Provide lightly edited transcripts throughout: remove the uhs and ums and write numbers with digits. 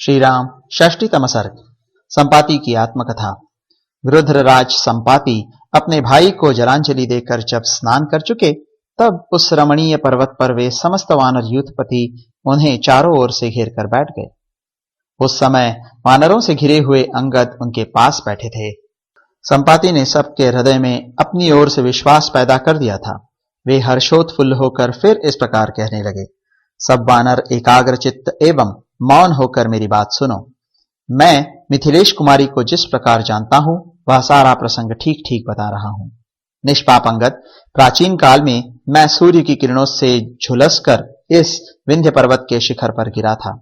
श्री राम षष्ठीतम सर्ग। संपाति की आत्मकथा। गृध्रराज संपाति अपने भाई को जलांजलि देकर जब स्नान कर चुके, तब उस रमणीय पर्वत पर वे समस्त वानर यूथपति उन्हें चारों ओर से घेर कर बैठ गए। उस समय वानरों से घिरे हुए अंगद उनके पास बैठे थे। संपाति ने सबके हृदय में अपनी ओर से विश्वास पैदा कर दिया था। वे हर्षोत्फुल्ल होकर फिर इस प्रकार कहने लगे। सब वानर एकाग्रचित्त एवं मौन होकर मेरी बात सुनो। मैं मिथिलेश कुमारी को जिस प्रकार जानता हूं, वह सारा प्रसंग ठीक ठीक बता रहा हूं। निष्पाप अंगद, प्राचीन काल में मैं सूर्य की किरणों से झुलसकर इस विंध्य पर्वत के शिखर पर गिरा था।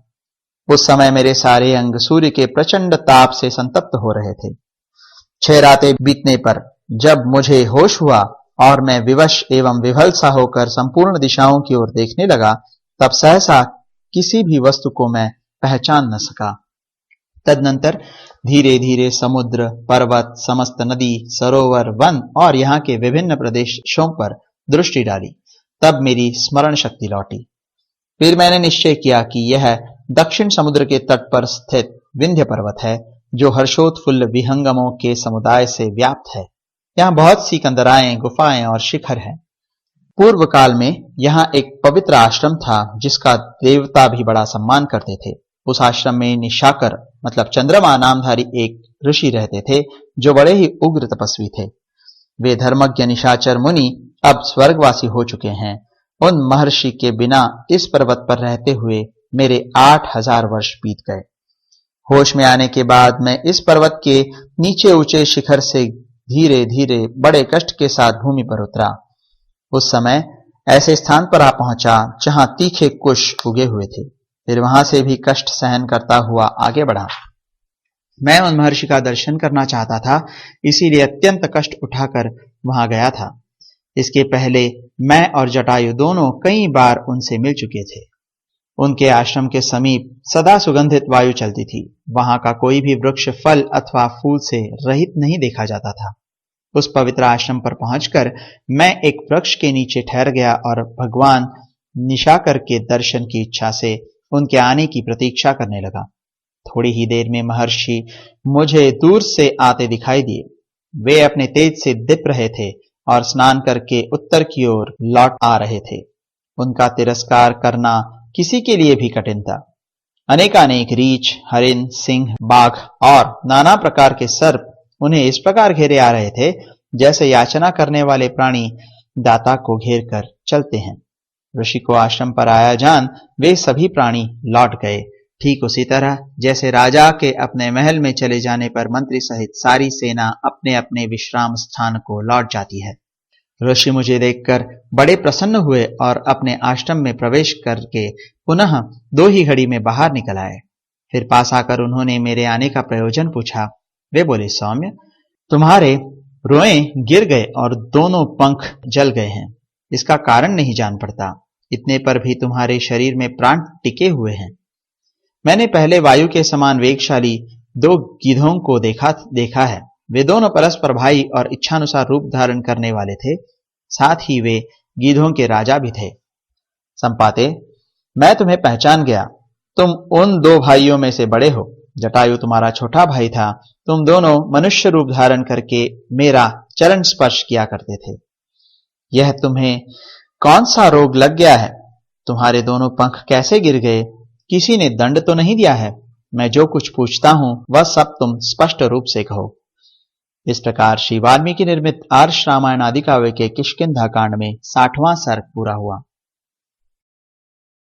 उस समय मेरे सारे अंग सूर्य के प्रचंड ताप से संतप्त हो रहे थे। 6 रातें बीतने पर जब मुझे होश हुआ और मैं विवश एवं विभल सा होकर संपूर्ण दिशाओं की ओर देखने लगा, तब सहसा किसी भी वस्तु को मैं पहचान न सका। तदनंतर धीरे धीरे समुद्र, पर्वत, समस्त नदी, सरोवर, वन और यहाँ के विभिन्न प्रदेशों पर दृष्टि डाली। तब मेरी स्मरण शक्ति लौटी। फिर मैंने निश्चय किया कि यह दक्षिण समुद्र के तट पर स्थित विंध्य पर्वत है, जो हर्षोत्फुल्ल विहंगमों के समुदाय से व्याप्त है। यहाँ बहुत सी कंदराएं, गुफाएं और शिखर हैं। पूर्व काल में यहाँ एक पवित्र आश्रम था, जिसका देवता भी बड़ा सम्मान करते थे। उस आश्रम में निशाकर मतलब चंद्रमा नामधारी एक ऋषि रहते थे, जो बड़े ही उग्र तपस्वी थे। वे धर्मज्ञ निशाचर मुनि अब स्वर्गवासी हो चुके हैं। उन महर्षि के बिना इस पर्वत पर रहते हुए मेरे 8000 वर्ष बीत गए। होश में आने के बाद मैं इस पर्वत के नीचे ऊंचे शिखर से धीरे धीरे बड़े कष्ट के साथ भूमि पर उतरा। उस समय ऐसे स्थान पर आ पहुंचा जहां तीखे कुश उगे हुए थे। फिर वहां से भी कष्ट सहन करता हुआ आगे बढ़ा। मैं उन महर्षि का दर्शन करना चाहता था, इसीलिए अत्यंत कष्ट उठाकर वहां गया था। इसके पहले मैं और जटायु दोनों कई बार उनसे मिल चुके थे। उनके आश्रम के समीप सदा सुगंधित वायु चलती थी। वहां का कोई भी वृक्ष फल अथवा फूल से रहित नहीं देखा जाता था। उस पवित्र आश्रम पर पहुंचकर मैं एक वृक्ष के नीचे ठहर गया और भगवान निशाकर के दर्शन की इच्छा से उनके आने की प्रतीक्षा करने लगा। थोड़ी ही देर में महर्षि मुझे दूर से आते दिखाई दिए। वे अपने तेज से दीप रहे थे और स्नान करके उत्तर की ओर लौट आ रहे थे। उनका तिरस्कार करना किसी के लिए भी कठिन था। अनेकानेक रीछ, हरिण, सिंह, बाघ और नाना प्रकार के सर्प उन्हें इस प्रकार घेरे आ रहे थे, जैसे याचना करने वाले प्राणी दाता को घेर कर चलते हैं। ऋषि को आश्रम पर आया जान वे सभी प्राणी लौट गए, ठीक उसी तरह जैसे राजा के अपने महल में चले जाने पर मंत्री सहित सारी सेना अपने अपने विश्राम स्थान को लौट जाती है। ऋषि मुझे देखकर बड़े प्रसन्न हुए और अपने आश्रम में प्रवेश करके पुनः 2 ही घड़ी में बाहर निकल आए। फिर पास आकर उन्होंने मेरे आने का प्रयोजन पूछा। वे बोले, सौम्य, तुम्हारे रोएं गिर गए और दोनों पंख जल गए हैं। इसका कारण नहीं जान पड़ता। इतने पर भी तुम्हारे शरीर में प्राण टिके हुए हैं। मैंने पहले वायु के समान वेगशाली 2 गिद्धों को देखा है। वे दोनों परस्पर भाई और इच्छानुसार रूप धारण करने वाले थे। साथ ही वे गिद्धों के राजा भी थे। संपाते, मैं तुम्हें पहचान गया। तुम उन 2 भाइयों में से बड़े हो। जटायु तुम्हारा छोटा भाई था। तुम दोनों मनुष्य रूप धारण करके मेरा चरण स्पर्श किया करते थे। यह तुम्हें कौन सा रोग लग गया है? तुम्हारे दोनों पंख कैसे गिर गए? किसी ने दंड तो नहीं दिया है? मैं जो कुछ पूछता हूं वह सब तुम स्पष्ट रूप से कहो। इस प्रकार श्री वाल्मीकि निर्मित आर्ष रामायण आदि काव्य के किष्किंधा कांड में 60वां सर्ग पूरा हुआ।